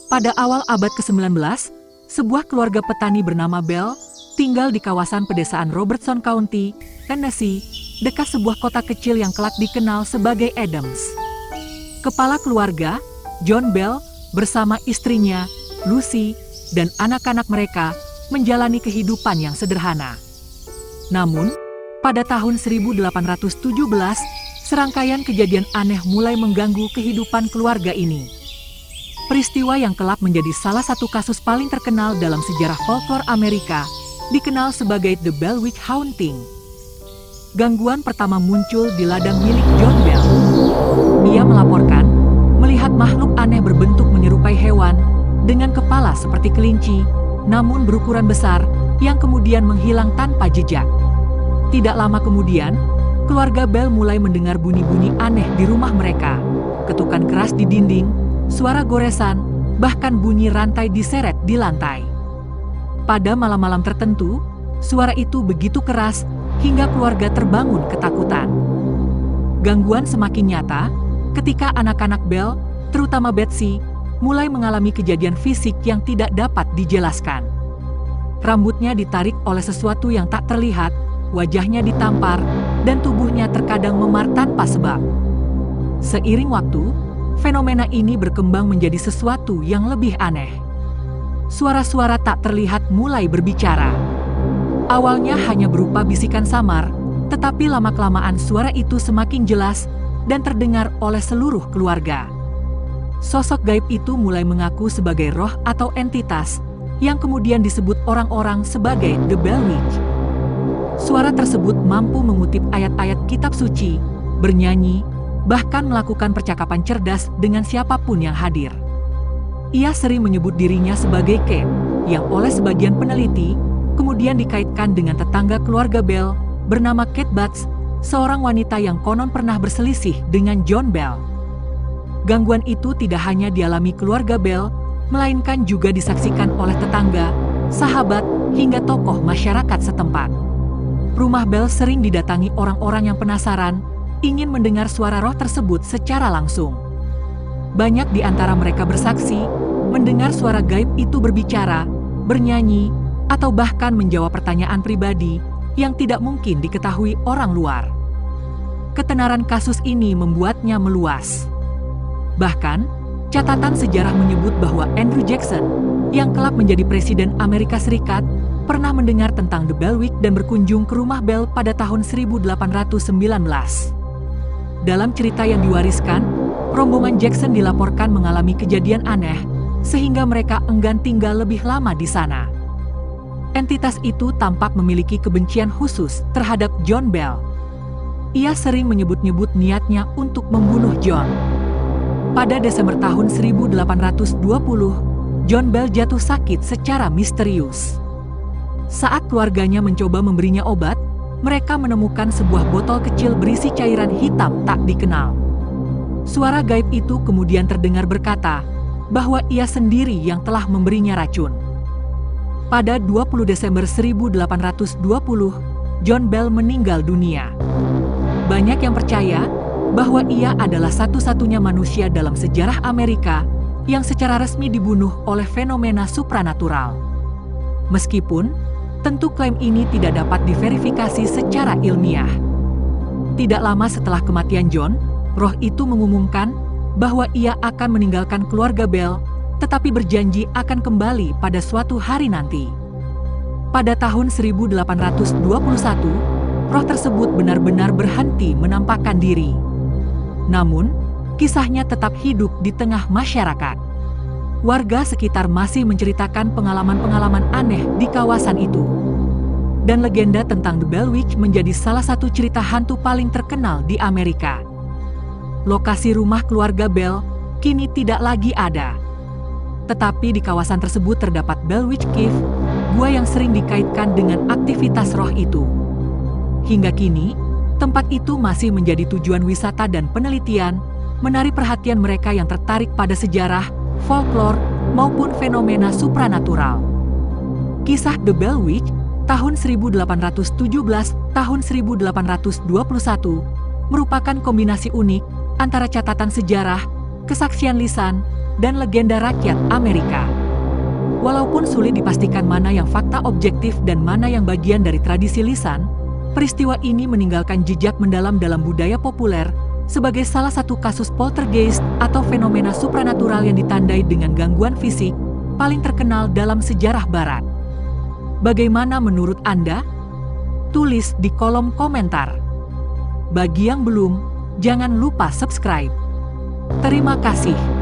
Pada awal abad ke-19, sebuah keluarga petani bernama Bell tinggal di kawasan pedesaan Robertson County, Tennessee, dekat sebuah kota kecil yang kelak dikenal sebagai Adams. Kepala keluarga, John Bell, bersama istrinya, Lucy, dan anak-anak mereka menjalani kehidupan yang sederhana. Namun, pada tahun 1817, serangkaian kejadian aneh mulai mengganggu kehidupan keluarga ini. Peristiwa yang kelak menjadi salah satu kasus paling terkenal dalam sejarah folklore Amerika, dikenal sebagai The Bell Witch Haunting. Gangguan pertama muncul di ladang milik John Bell. Ia melaporkan melihat makhluk aneh berbentuk menyerupai hewan dengan kepala seperti kelinci, namun berukuran besar, yang kemudian menghilang tanpa jejak. Tidak lama kemudian, keluarga Bell mulai mendengar bunyi-bunyi aneh di rumah mereka, ketukan keras di dinding, suara goresan, bahkan bunyi rantai diseret di lantai. Pada malam-malam tertentu, suara itu begitu keras hingga keluarga terbangun ketakutan. Gangguan semakin nyata ketika anak-anak Bell, terutama Betsy, mulai mengalami kejadian fisik yang tidak dapat dijelaskan. Rambutnya ditarik oleh sesuatu yang tak terlihat, wajahnya ditampar, dan tubuhnya terkadang memar tanpa sebab. Seiring waktu, fenomena ini berkembang menjadi sesuatu yang lebih aneh. Suara-suara tak terlihat mulai berbicara. Awalnya hanya berupa bisikan samar, tetapi lama-kelamaan suara itu semakin jelas dan terdengar oleh seluruh keluarga. Sosok gaib itu mulai mengaku sebagai roh atau entitas, yang kemudian disebut orang-orang sebagai The Bell Witch. Suara tersebut mampu mengutip ayat-ayat kitab suci, bernyanyi, bahkan melakukan percakapan cerdas dengan siapapun yang hadir. Ia sering menyebut dirinya sebagai Kate, yang oleh sebagian peneliti kemudian dikaitkan dengan tetangga keluarga Bell bernama Kate Butts, seorang wanita yang konon pernah berselisih dengan John Bell. Gangguan itu tidak hanya dialami keluarga Bell, melainkan juga disaksikan oleh tetangga, sahabat, hingga tokoh masyarakat setempat. Rumah Bell sering didatangi orang-orang yang penasaran, ingin mendengar suara roh tersebut secara langsung. Banyak di antara mereka bersaksi, mendengar suara gaib itu berbicara, bernyanyi, atau bahkan menjawab pertanyaan pribadi yang tidak mungkin diketahui orang luar. Ketenaran kasus ini membuatnya meluas. Bahkan, catatan sejarah menyebut bahwa Andrew Jackson, yang kelak menjadi Presiden Amerika Serikat, pernah mendengar tentang The Bell Witch dan berkunjung ke rumah Bell pada tahun 1819. Dalam cerita yang diwariskan, rombongan Jackson dilaporkan mengalami kejadian aneh, sehingga mereka enggan tinggal lebih lama di sana. Entitas itu tampak memiliki kebencian khusus terhadap John Bell. Ia sering menyebut-nyebut niatnya untuk membunuh John. Pada Desember tahun 1820, John Bell jatuh sakit secara misterius. Saat keluarganya mencoba memberinya obat, mereka menemukan sebuah botol kecil berisi cairan hitam tak dikenal. Suara gaib itu kemudian terdengar berkata bahwa ia sendiri yang telah memberinya racun. Pada 20 Desember 1820, John Bell meninggal dunia. Banyak yang percaya bahwa ia adalah satu-satunya manusia dalam sejarah Amerika yang secara resmi dibunuh oleh fenomena supranatural. Meskipun tentu klaim ini tidak dapat diverifikasi secara ilmiah. Tidak lama setelah kematian John, roh itu mengumumkan bahwa ia akan meninggalkan keluarga Bell, tetapi berjanji akan kembali pada suatu hari nanti. Pada tahun 1821, roh tersebut benar-benar berhenti menampakkan diri. Namun, kisahnya tetap hidup di tengah masyarakat. Warga sekitar masih menceritakan pengalaman-pengalaman aneh di kawasan itu. Dan legenda tentang The Bell Witch menjadi salah satu cerita hantu paling terkenal di Amerika. Lokasi rumah keluarga Bell kini tidak lagi ada. Tetapi di kawasan tersebut terdapat Bell Witch Cave, gua yang sering dikaitkan dengan aktivitas roh itu. Hingga kini, tempat itu masih menjadi tujuan wisata dan penelitian, menarik perhatian mereka yang tertarik pada sejarah, folklore, maupun fenomena supranatural. Kisah The Bell Witch, tahun 1817, tahun 1821, merupakan kombinasi unik antara catatan sejarah, kesaksian lisan, dan legenda rakyat Amerika. Walaupun sulit dipastikan mana yang fakta objektif dan mana yang bagian dari tradisi lisan, peristiwa ini meninggalkan jejak mendalam dalam budaya populer sebagai salah satu kasus poltergeist atau fenomena supranatural yang ditandai dengan gangguan fisik paling terkenal dalam sejarah Barat. Bagaimana menurut Anda? Tulis di kolom komentar. Bagi yang belum, jangan lupa subscribe. Terima kasih.